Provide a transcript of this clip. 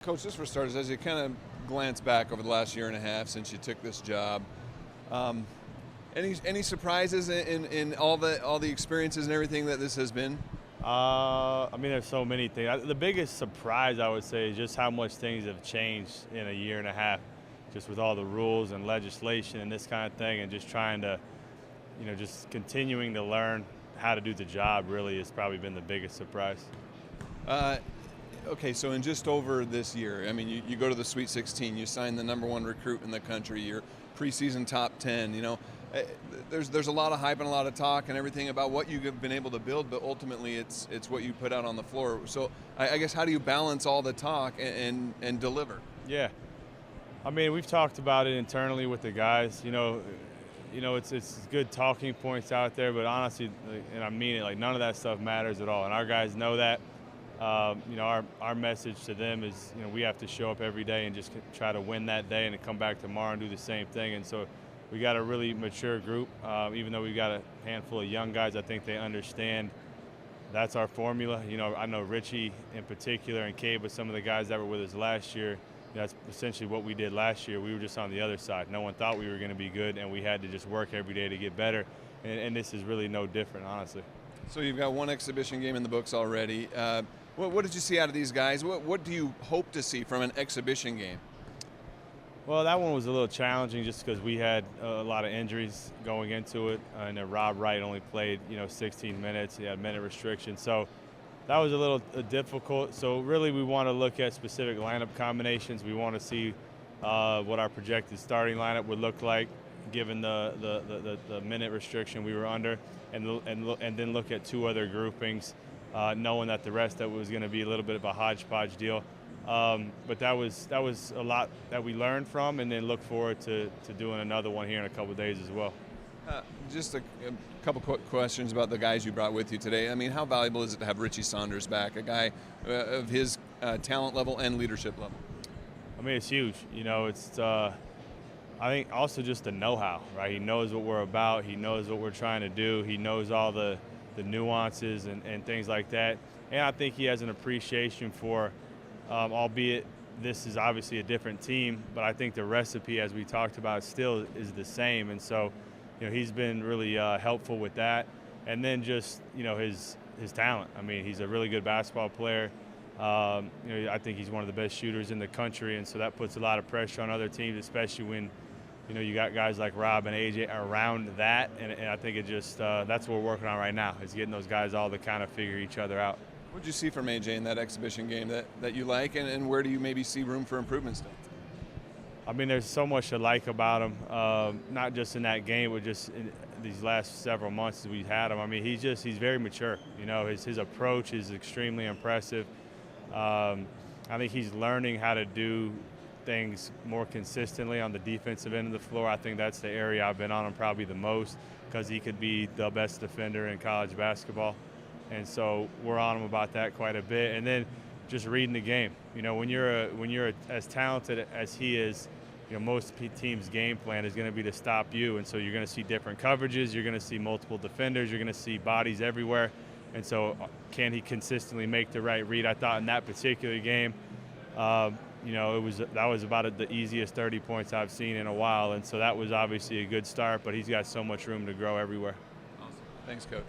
Coach, just for starters, as you kind of glance back over the last year and a half since you took this job, any surprises in all the experiences and everything that this has been? I mean, there's so many things. The biggest surprise, I would say, is just how much things have changed in a year and a half, just with all the rules and legislation and this kind of thing, and just trying to, just continuing to learn how to do the job really has probably been the biggest surprise. Okay, so in just over this year, I mean, you go to the Sweet 16, you sign the #1 recruit in the country, you're preseason top 10, there's a lot of hype and a lot of talk and everything about what you've been able to build, but ultimately it's what you put out on the floor. So I guess how do you balance all the talk and deliver? Yeah, I mean, we've talked about it internally with the guys. It's good talking points out there, but honestly, and I mean it, like none of that stuff matters at all, and our guys know that. Our message to them is, we have to show up every day and just try to win that day and to come back tomorrow and do the same thing. And so we got a really mature group. Even though we've got a handful of young guys, I think they understand that's our formula. I know Richie in particular and Cade, but some of the guys that were with us last year, that's essentially what we did last year. We were just on the other side. No one thought we were going to be good, and we had to just work every day to get better. And this is really no different, honestly. So you've got one exhibition game in the books already. What did you see out of these guys? What do you hope to see from an exhibition game? Well, that one was a little challenging just because we had a lot of injuries going into it. And then Rob Wright only played, 16 minutes. He had minute restriction. So that was a little difficult. So really we want to look at specific lineup combinations. We want to see what our projected starting lineup would look like given the minute restriction we were under, and then look at two other groupings, knowing that the rest that was going to be a little bit of a hodgepodge deal. But that was a lot that we learned from, and then look forward to doing another one here in a couple of days as well. Just a couple quick questions about the guys you brought with you today. I mean, how valuable is it to have Richie Saunders back, a guy of his talent level and leadership level? I mean, it's huge. I think also just the know-how, right? He knows what we're about. He knows what we're trying to do. He knows all the nuances and things like that. And I think he has an appreciation for, albeit this is obviously a different team, but I think the recipe, as we talked about, still is the same. And so, he's been really helpful with that. And then just, his talent. I mean, he's a really good basketball player. I think he's one of the best shooters in the country, and so that puts a lot of pressure on other teams, especially when you got guys like Rob and AJ around that, and I think it just that's what we're working on right now, is getting those guys all to kind of figure each other out. What did you see from AJ in that exhibition game that you like, and where do you maybe see room for improvement still? I mean, there's so much to like about him, not just in that game, but just in these last several months as we've had him. I mean, he's very mature. His approach is extremely impressive. I think he's learning how to do things more consistently on the defensive end of the floor. I think that's the area I've been on him probably the most, because he could be the best defender in college basketball. And so we're on him about that quite a bit. And then just reading the game. When you're as talented as he is, most teams' game plan is going to be to stop you. And so you're going to see different coverages. You're going to see multiple defenders. You're going to see bodies everywhere. And so can he consistently make the right read? I thought in that particular game, that was about the easiest 30 points I've seen in a while. And so that was obviously a good start, but he's got so much room to grow everywhere. Awesome. Thanks, Coach.